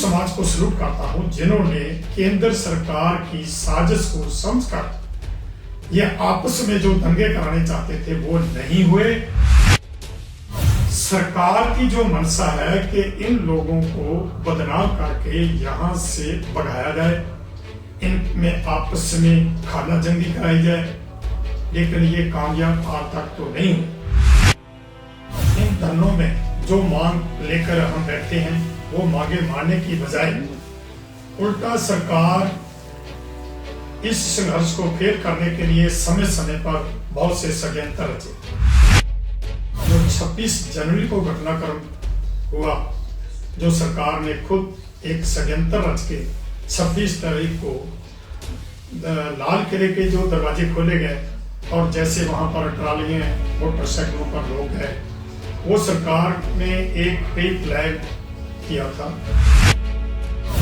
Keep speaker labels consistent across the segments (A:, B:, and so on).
A: समाज को सलूट करता हूं जिन्होंने केंद्र सरकार की साजिश को समझकर ये आपस में जो दंगे कराने चाहते थे वो नहीं हुए। सरकार की जो मंशा है कि इन लोगों को बदनाम करके यहां से भगाया जाए, इनमें आपस में खाना जंगी कराई जाए, लेकिन ये कामयाब आज तक तो नहीं हुई। इन धरनों में जो मांग लेकर हम बैठे हैं वो मांगे मारने की बजाय उल्टा सरकार इस संघर्ष को फेल करने के लिए समय समय पर बहुत से षड्यंत्र रचे। जो 26 जनवरी को घटनाक्रम हुआ, जो सरकार ने खुद एक षड्यंत्र रच के 26 तारीख को लाल किले के जो दरवाजे खोले गए और जैसे वहां पर ट्रालियां मोटरसाइकिलों पर लोग हैं, वो सरकार ने एक प्री प्लान किया था।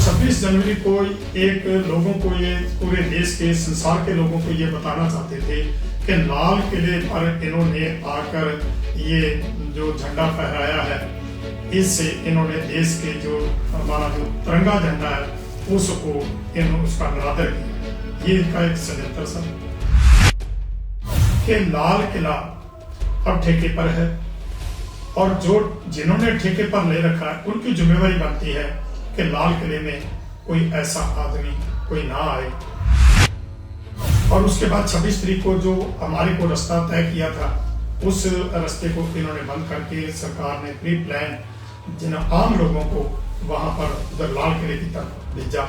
A: 26 जनवरी को एक लोगों को ये पूरे देश के संसार के लोगों को ये बताना चाहते थे कि लाल किले पर इन्होंने आकर ये जो झंडा फहराया है, इससे इन्होंने देश के जो हमारा जो तिरंगा झंडा है उसको उसका निरादर किया। ये इनका एक षड्यंत्र था कि लाल किला अब ठेके पर है और जो जिन्होंने ठेके पर ले रखा है उनकी जिम्मेवारी बनती है कि लाल किले में कोई ऐसा आदमी कोई ना आए। और उसके बाद 26 तारीख को जो हमारे को रास्ता तय किया था, उस रास्ते को इन्होंने बंद करके सरकार ने प्री प्लान जिन आम लोगों को वहां पर उधर लाल किले की तरफ भेजा।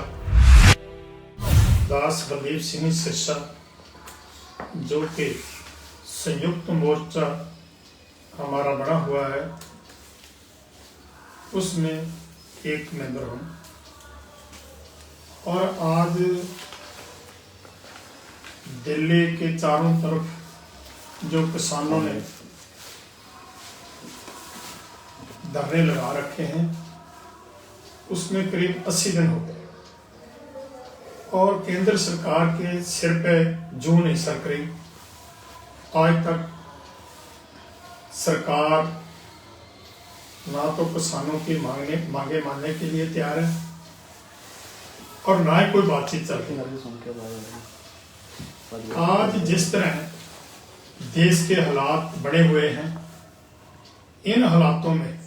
A: दास बलदेव सिंह सिरसा जो कि संयुक्त मोर्चा हमारा बना हुआ है, उसमें एक मेंबर हूं। और आज दिल्ली के चारों तरफ जो किसानों ने धरने लगा रखे हैं, उसमें करीब 80 दिन हो गए और केंद्र सरकार के सिर पे जूं नहीं सरक रही। आज तक सरकार ना तो किसानों की मांगे मानने के लिए तैयार है और ना ही कोई बातचीत चल रही है। आज जिस तरह देश के हालात बने हुए हैं, इन हालातों में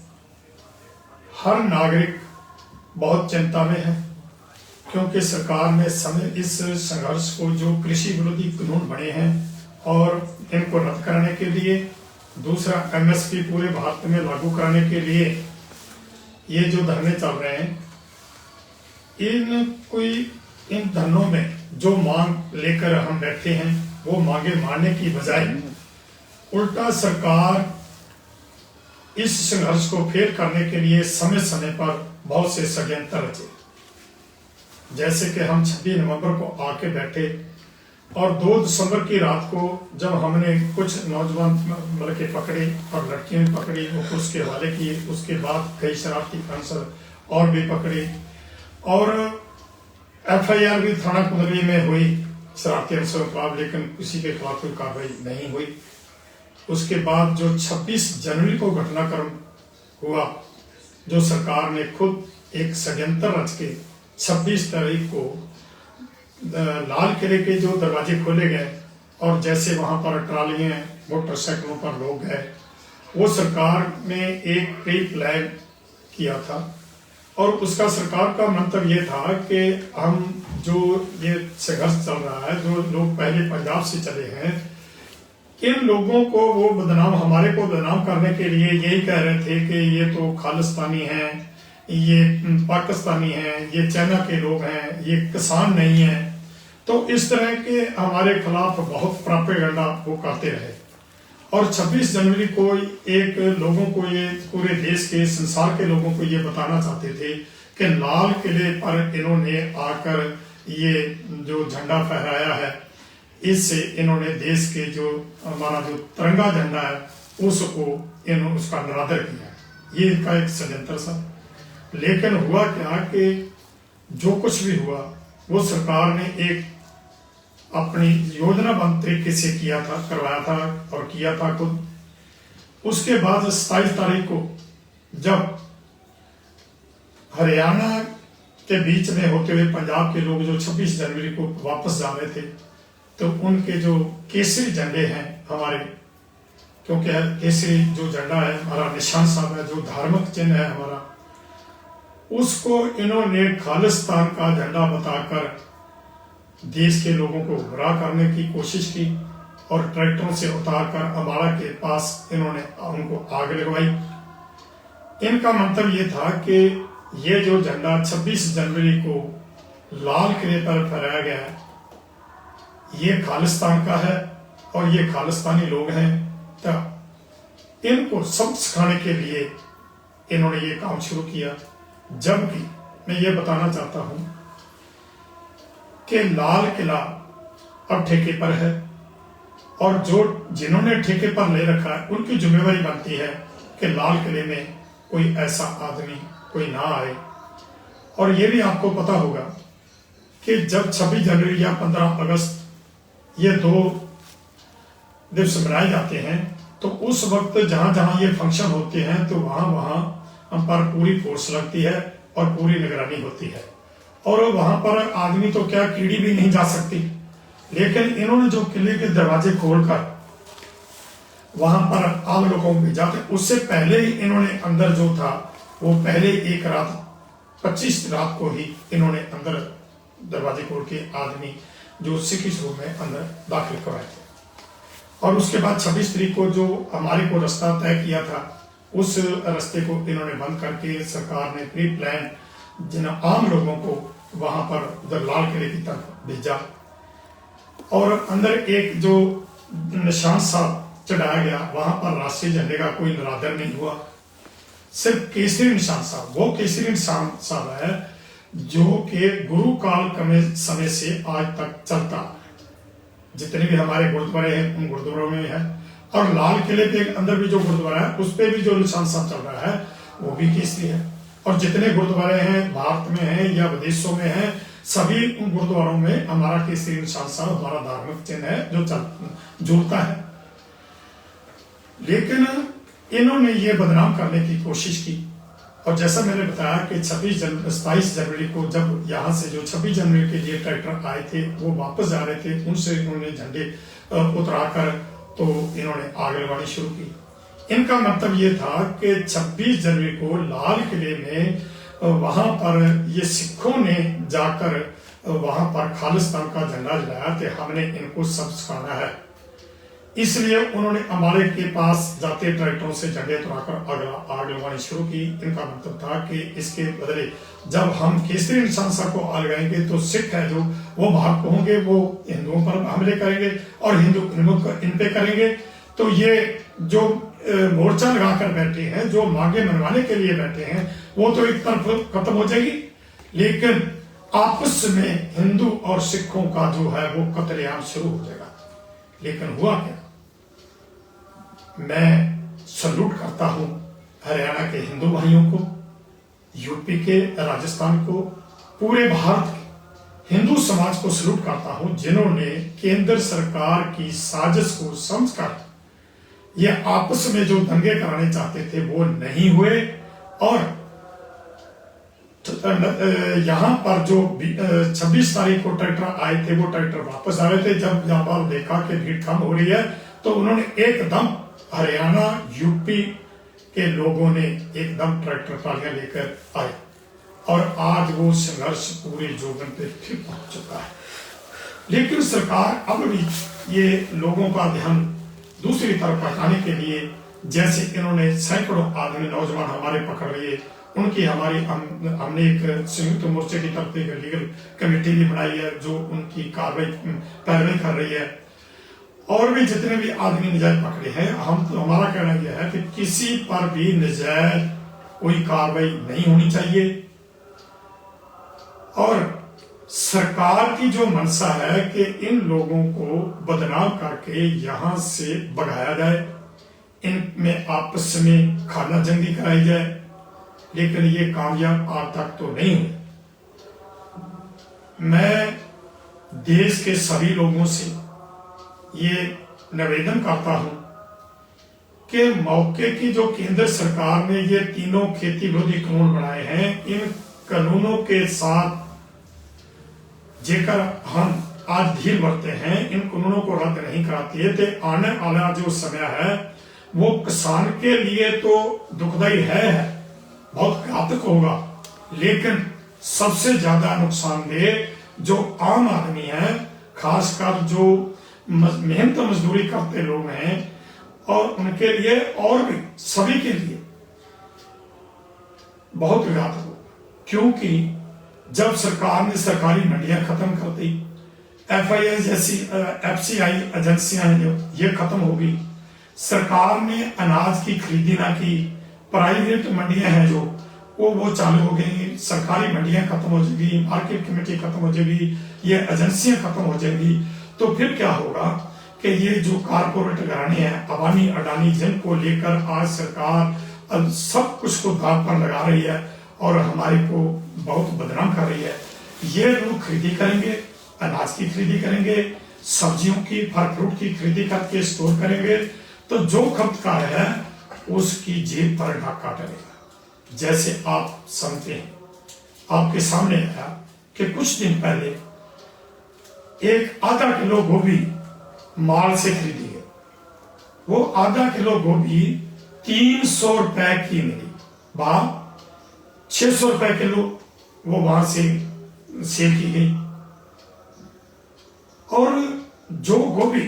A: हर नागरिक बहुत चिंता में है, क्योंकि सरकार ने समय इस संघर्ष को जो कृषि विरोधी कानून बने हैं और इनको रद्द करने के लिए, दूसरा एमएसपी पूरे भारत में लागू कराने के लिए ये जो धरने चल रहे हैं, इन धरनों में जो मांग लेकर हम बैठे हैं वो मांगे मारने की बजाय उल्टा सरकार इस संघर्ष को फेल करने के लिए समय समय पर बहुत से षड्यंत्र रचे। जैसे कि हम 26 नवंबर को आके बैठे और 2 दिसंबर की रात को जब हमने कुछ नौजवान लड़के पकड़े और लड़कियां भी पकड़ी, वो पुलिस के हवाले किए। उसके बाद कई शरारती काउंसलर और भी पकड़े और एफआईआर भी थाना कुंदली में हुई शरारती अंसरों के खिलाफ, लेकिन किसी के खिलाफ कोई कार्रवाई नहीं हुई। उसके बाद जो 26 जनवरी को घटनाक्रम हुआ, जो सरकार ने खुद एक षड्यंत्र रच के 26 तारीख को लाल किले के जो दरवाजे खोले गए और जैसे वहां पर ट्रालियां मोटरसाइकिलों पर लोग हैं, वो सरकार ने एक प्री प्लान किया था। और उसका सरकार का मंतव्य ये था कि हम जो ये संघर्ष चल रहा है, जो लोग पहले पंजाब से चले हैं, इन लोगों को वो बदनाम, हमारे को बदनाम करने के लिए यही कह रहे थे कि ये तो खालिस्तानी हैं, ये पाकिस्तानी हैं, ये चाइना के लोग हैं, ये किसान नहीं है। तो इस तरह के हमारे खिलाफ बहुत प्रोपेगेंडा वो करते रहे। और 26 जनवरी को एक लोगों को ये पूरे देश के संसार के लोगों को ये बताना चाहते थे कि लाल किले पर इन्होंने आकर ये जो झंडा फहराया है, इससे इन्होंने देश के जो हमारा जो तिरंगा झंडा है उसको इन्होंने उसका निरादर किया। ये इनका एक षड्यंत्र था। लेकिन हुआ क्या कि जो कुछ भी हुआ वो सरकार ने एक अपनी योजनाबद्ध तरीके से किया था, करवाया था और किया था खुद। उसके बाद 27 तारीख को जब हरियाणा के बीच में होते हुए पंजाब के लोग जो 26 जनवरी को वापस जा रहे थे, तो उनके जो केसरी झंडे हैं हमारे, क्योंकि केसरी जो झंडा है हमारा निशान साहब है, जो धार्मिक चिन्ह है हमारा, उसको इन्होंने खालिस्तान का झंडा बताकर देश के लोगों को गुमराह करने की कोशिश की और ट्रैक्टरों से उतारकर अम्बाड़ा के पास इन्होंने उनको आग लगवाई। इनका मंतव्य ये था कि ये जो झंडा 26 जनवरी को लाल किले पर फहराया गया है, ये खालिस्तान का है और ये खालिस्तानी लोग हैं, तो इनको सबक सिखाने के लिए इन्होंने ये काम शुरू किया। जबकि मैं ये बताना चाहता हूं कि लाल किला अब ठेके पर है और जो जिन्होंने ठेके पर ले रखा है उनकी जिम्मेवारी बनती है कि लाल किले में कोई ऐसा आदमी कोई ना आए। और ये भी आपको पता होगा कि जब 26 जनवरी या 15 अगस्त ये 2 दिवस मनाए जाते हैं, तो उस वक्त जहां जहां ये फंक्शन होते हैं तो वहां हम पर पूरी फोर्स लगती है और पूरी निगरानी होती है, और वहां पर आदमी तो क्या कीड़ी भी नहीं जा सकती। लेकिन इन्होंने जो किले के दरवाजे खोलकर वहां पर आम लोगों को भेजा, उससे पहले ही इन्होंने अंदर जो था वो पहले एक रात 25 रात को ही इन्होंने अंदर दरवाजे खोल के आदमी जो सिख रूप में अंदर दाखिल करवाए थे। और उसके बाद 26 तारीख को जो हमारे को रास्ता तय किया था, उस रास्ते को इन्होंने बंद करके सरकार ने प्री प्लान जिन आम लोगों को वहां पर उधर लाल किले की तरफ भेजा। और अंदर एक जो निशान साहब चढ़ाया गया, वहां पर राष्ट्रीय झंडे का कोई निरादर नहीं हुआ, सिर्फ केसरी निशान साहब, वो केसरी निशान साहब है जो कि गुरु काल समय से आज तक चलता। जितने भी हमारे गुरुद्वारे हैं उन गुरुद्वारों में है, और लाल किले के अंदर भी जो गुरुद्वारा है उस पर भी जो निशान साहब चल रहा है वो भी केसरी है। और जितने गुरुद्वारे हैं भारत में हैं या विदेशों में हैं, सभी उन गुरुद्वारों में हमारा केसरी निशान साहब हमारा धार्मिक चिन्ह है जो जुड़ता है। लेकिन इन्होंने ये बदनाम करने की कोशिश की। और जैसा मैंने बताया कि 27 जनवरी को जब यहाँ से जो 26 जनवरी के लिए ट्रैक्टर आए थे वो वापस जा रहे थे, उनसे इन्होंने झंडे उतराकर तो इन्होंने आग लगानी शुरू की। इनका मतलब ये था कि 26 जनवरी को लाल किले में वहां पर ये सिखों ने जाकर वहां पर खालिस्तान का झंडा जलाया थे, हमने इनको सब सिखाना है। इसलिए उन्होंने अम्बाड़े के पास जाते ट्रैक्टरों से झंडे उतराकर आग लगानी शुरू की। इनका मतलब था कि इसके बदले जब हम केसरी निशान साहब को आग लगाएंगे तो सिख है जो वो भाग होंगे, वो हिंदुओं पर हमले करेंगे और हिंदू इन पे करेंगे। तो ये जो मोर्चा लगाकर बैठे हैं, जो मांगे मनवाने के लिए बैठे हैं, वो तो एक तरफ खत्म हो जाएगी, लेकिन आपस में हिंदू और सिखों का जो है वो कत्लेआम शुरू हो जाएगा। लेकिन हुआ क्या? मैं सल्यूट करता हूं हरियाणा के हिंदू भाइयों को, यूपी के, राजस्थान को, पूरे भारत के हिंदू समाज को सल्यूट करता हूं जिन्होंने केंद्र सरकार की साजिश को समझकर ये आपस में जो दंगे कराने चाहते थे वो नहीं हुए। और यहां पर जो 26 तारीख को ट्रैक्टर आए थे वो ट्रैक्टर वापस आ रहे थे। जब यहाँ पर देखा कि भीड़ कम हो रही है तो उन्होंने एकदम हरियाणा यूपी के लोगों ने एकदम ट्रैक्टर ट्रालियां लेकर आए और आज वो संघर्ष पूरे जोगन पे फिर पहुंच चुका है। लेकिन सरकार अब भी ये लोगों का ध्यान दूसरी तरफ हटाने के लिए, जैसे इन्होंने सैकड़ों आदमी नौजवान हमारे पकड़ लिए, उनकी हमने एक संयुक्त मोर्चे की तरफ एक लीगल कमेटी भी बनाई है जो उनकी पैरवी कर रही है। और भी जितने भी आदमी नजायज पकड़े हैं, हमारा कहना यह है कि किसी पर भी नजायज कोई कार्रवाई नहीं होनी चाहिए। और सरकार की जो मंशा है कि इन लोगों को बदनाम करके यहां से भगाया जाए, इनमें आपस में खाना जंगी कराई जाए, लेकिन ये कामयाब आज तक तो नहीं हुई। मैं देश के सभी लोगों से ये निवेदन करता हूं कि मौके की जो केंद्र सरकार ने ये तीनों खेती विरोधी कानून बनाए हैं, इन कानूनों के साथ जेकर हम आज ढील बरते हैं, इन कानूनों को रद्द नहीं कराती है तो आने वाला जो समय है वो किसान के लिए तो दुखदायी है, बहुत घातक होगा, लेकिन सबसे ज्यादा नुकसानदेह जो आम आदमी है, खासकर जो मेहनत मजदूरी करते लोग हैं और उनके लिए और भी सभी के लिए बहुत घातक होगा। क्योंकि जब सरकार ने सरकारी मंडियां खत्म कर दी, FII जैसी FCI एजेंसियां हैं जो ये खत्म हो गई, सरकार ने अनाज की खरीदी ना की, प्राइवेट मंडियां हैं जो वो चालू हो गई, सरकारी मंडियां खत्म हो जाएगी, मार्केट कमेटी खत्म हो जाएगी, ये एजेंसियां खत्म हो जाएगी, तो फिर क्या होगा कि ये जो कारपोरेट घराने हैं, अबानी अडानी, जिनको लेकर आज सरकार सब कुछ को दांव पर लगा रही है और हमारे को बहुत बदनाम कर रही है, ये लोग खरीदी करेंगे, अनाज की खरीदी करेंगे, सब्जियों की, फल फ्रूट की खरीदी करके स्टोर करेंगे, तो जो खपतकार है उसकी जेब पर डाका डलेगा। जैसे आप समझते हैं, आपके सामने आया कि कुछ दिन पहले एक आधा किलो गोभी माल से खरीदी है, वो आधा किलो गोभी 300 रुपए की मिली, वहां 600 रुपए किलो वो वहां से सेल की गई, और जो गोभी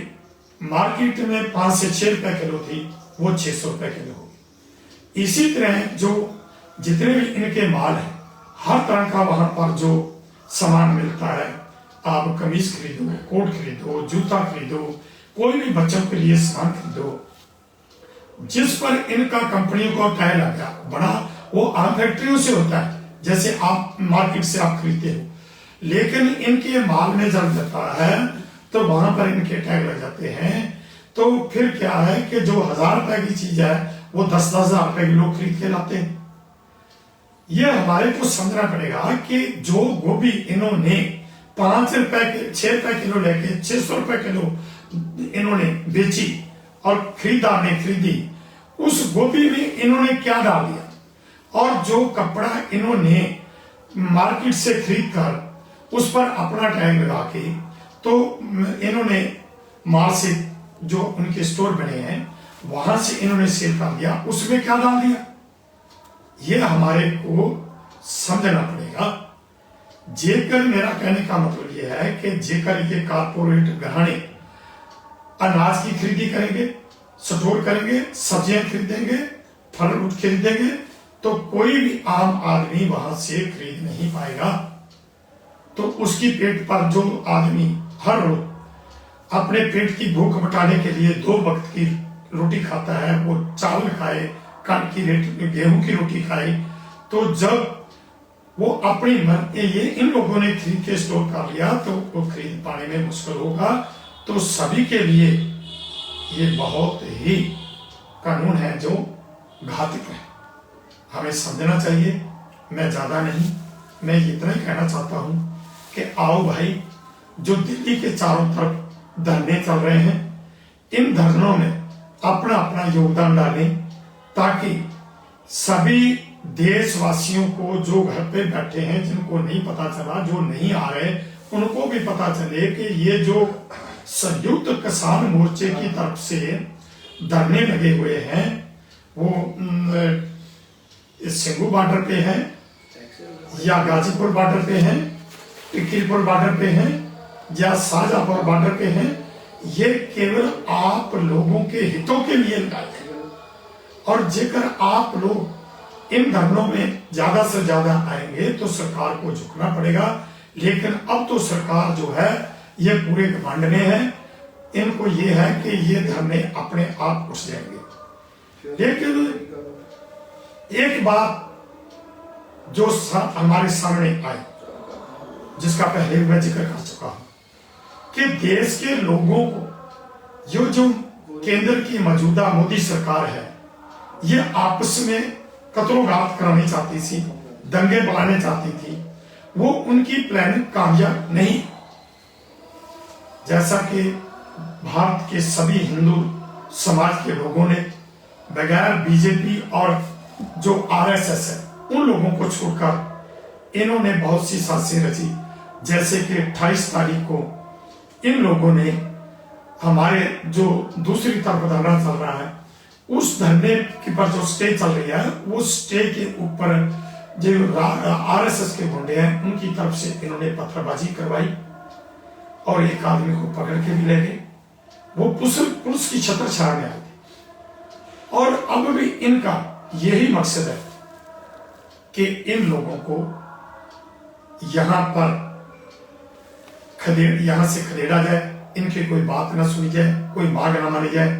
A: मार्केट में 5 से 6 रुपए किलो थी वो 600 रुपए किलो होगी। इसी तरह जो जितने भी इनके माल है, हर तरह का वहां पर जो सामान मिलता है, आप कमीज खरीदो, कोट खरीदो, जूता खरीदो, कोई भी बच्चों के लिए सामान खरीदो, जिस पर इनका कंपनियों को टैग लगा बड़ा, वो आम फैक्ट्रियों से होता है, जैसे आप मार्केट से आप खरीदते हो, लेकिन इनके माल में जब जाता है तो वहां पर इनके टैग लग जाते हैं। तो फिर क्या है कि जो 1000 रुपए की चीज है वो 10-10 हजार रुपए की लोग खरीद के लाते हैं। ये हमारे को समझना पड़ेगा कि जो गोभी इन्होंने 5 रुपए के 6 रुपए किलो लेके 600 रुपए किलो इन्होंने बेची और खरीदार ने खरीदी, उस गोभी में इन्होंने क्या डाल दिया, और जो कपड़ा इन्होंने मार्केट से खरीद कर उस पर अपना टैग लगा के, तो इन्होंने माल से जो उनके स्टोर बने हैं वहां से इन्होंने सेल कर दिया, उसमें क्या डाल दिया, ये हमारे को समझना पड़ेगा। जेकर मेरा कहने का मतलब यह है कि जेकर ये कारपोरेट घराने अनाज की खरीदी करेंगे, स्टोर करेंगे, सब्जियां खरीदेंगे, फल फ्रूट खरीदेंगे, तो कोई भी आम आदमी वहां से खरीद नहीं पाएगा। तो उसकी पेट पर जो आदमी हर रोज अपने पेट की भूख मिटाने के लिए 2 वक्त की रोटी खाता है, वो चावल खाए, कणक की गेहूं की रोटी खाए, तो जब वो अपनी ये इन लोगों ने खरीद के स्टोर कर लिया तो वो खरीद पाने में मुश्किल होगा। तो सभी के लिए ये बहुत ही कानून है जो घातक है, हमें समझना चाहिए। मैं ज्यादा नहीं, मैं इतना ही कहना चाहता हूं कि आओ भाई, जो दिल्ली के चारों तरफ धरने चल रहे हैं, इन धरनों में अपना अपना योगदान डालें, ताकि सभी देशवासियों को जो घर पे बैठे हैं, जिनको नहीं पता चला, जो नहीं आ रहे, उनको भी पता चले कि ये जो संयुक्त किसान मोर्चे की तरफ से धरने लगे हुए हैं वो सिंगू बॉर्डर पे है या गाजीपुर बॉर्डर पे है, टिकरीपुर बॉर्डर पे है या शाहजहांपुर बॉर्डर पे है, ये केवल आप लोगों के हितों के लिए लगाए हैं। और जेकर आप लोग इन धरनों में ज्यादा से ज्यादा आएंगे तो सरकार को झुकना पड़ेगा। लेकिन अब तो सरकार जो है ये पूरे घमंड में है, इनको ये है कि ये धरने अपने आप उठ जाएंगे। लेकिन एक बात जो हमारे सामने आई, जिसका पहले मैं जिक्र कर चुका हूं कि देश के लोगों को जो केंद्र की मौजूदा मोदी सरकार है, ये आपस में कत्लोगात करानी चाहती थी, दंगे बढ़ाने चाहती थी, वो उनकी प्लानिंग कामयाब नहीं। जैसा कि भारत के सभी हिंदू समाज के लोगों ने बगैर बीजेपी और जो आरएसएस है उन लोगों को छोड़कर इन्होंने बहुत सी साजिशें रची, जैसे कि 28 तारीख को इन लोगों ने हमारे जो दूसरी तरफ धरना चल रहा है, उस धरने के पर जो स्टे चल रही है, वो स्टे के ऊपर जो आरएसएस के गुंडे हैं उनकी तरफ से इन्होंने पत्थरबाजी करवाई और एक आदमी को पकड़ के भी ले गए। वो पुलिस की छत्र छाया में आए थे। और अब भी इनका यही मकसद है कि इन लोगों को यहां से खदेड़ा जाए, इनकी कोई बात ना सुनी जाए, कोई मांग ना मानी जाए।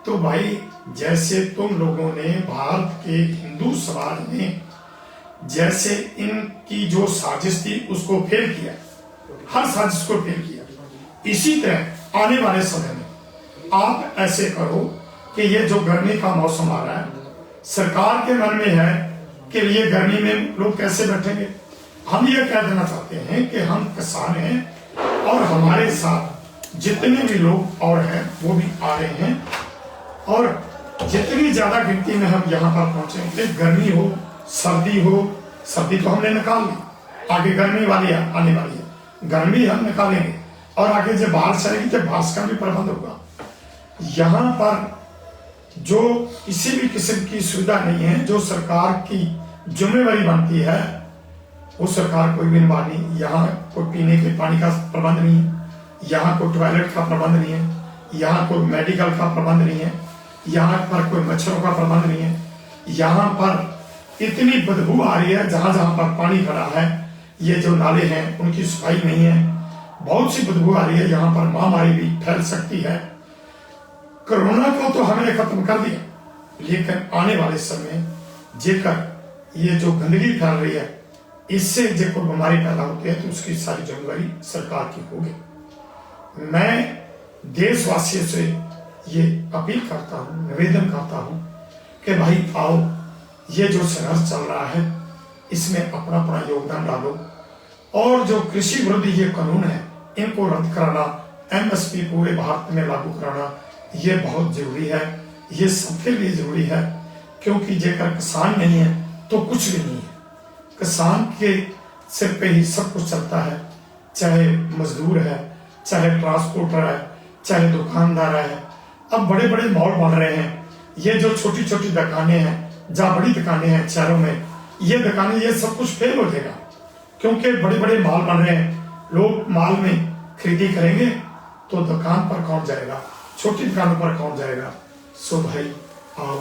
A: तो भाई, जैसे तुम लोगों ने भारत के हिंदू समाज में जैसे इनकी जो साजिश थी उसको फेल किया, हर साजिश को फेल किया, इसी तरह आने वाले समय में आप ऐसे करो कि ये जो गर्मी का मौसम आ रहा है, सरकार के मन में है कि ये गर्मी में लोग कैसे बैठेंगे। हम ये कह देना चाहते हैं कि हम किसान हैं और हमारे साथ जितने भी लोग और हैं वो भी आ रहे हैं, और जितनी ज्यादा गिनती में हम यहाँ पर पहुंचेंगे, गर्मी हो सर्दी हो, सर्दी तो हमने निकाल ली, आगे गर्मी वाली आने वाली है, गर्मी हम निकालेंगे, और आगे जब बारिश आएगी तो बारिश का भी प्रबंध होगा। यहाँ पर जो किसी भी किस्म की सुविधा नहीं है, जो सरकार की जिम्मेवारी बनती है, वो सरकार कोई भी निभा नहीं। यहाँ कोई पीने के पानी का प्रबंध नहीं है, यहाँ कोई टॉयलेट का प्रबंध नहीं है, यहाँ कोई मेडिकल का प्रबंध नहीं है, यहाँ पर कोई मच्छरों का प्रबंध नहीं है। यहाँ पर इतनी बदबू आ रही है, जहां जहां पर पानी भरा है, ये जो नाले हैं उनकी सफाई नहीं है, बहुत सी बदबू आ रही है। यहाँ पर महामारी भी फैल सकती है। कोरोना को तो हमने खत्म कर दिया, लेकिन आने वाले समय जेकर ये जो गंदगी फैल रही है, इससे जो कोई बीमारी पैदा होती है तो उसकी सारी जिम्मेदारी सरकार की होगी। मैं देशवासियों से ये अपील करता हूँ, निवेदन करता हूँ कि भाई आओ, ये जो संघर्ष चल रहा है इसमें अपना अपना योगदान डालो, और जो कृषि विरोधी ये कानून है इनको रद्द कराना, एमएसपी पूरे भारत में लागू कराना, ये बहुत जरूरी है। ये सबके लिए जरूरी है, क्योंकि जेकर किसान नहीं है तो कुछ भी नहीं है। किसान के सिर पे ही सब कुछ चलता है, चाहे मजदूर है, चाहे ट्रांसपोर्टर है, चाहे दुकानदार है। अब बड़े बड़े मॉल बन रहे हैं, ये जो छोटी छोटी दुकानें हैं, जहाँ बड़ी दुकानें हैं शहरों में, ये दुकानें, ये सब कुछ फेल हो जाएगा, क्योंकि बड़े बड़े मॉल बन रहे हैं। लोग मॉल में खरीदी करेंगे तो दुकान पर कौन जाएगा, छोटी दुकानों पर कौन जाएगा। सो भाई आओ,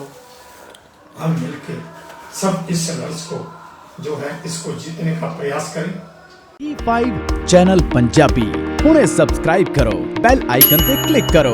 A: हम मिलकर सब इस संघर्ष को जो है इसको जीतने का प्रयास करें।
B: E5 चैनल पंजाबी हुणे सब्सक्राइब करो, बेल आइकन पे क्लिक करो।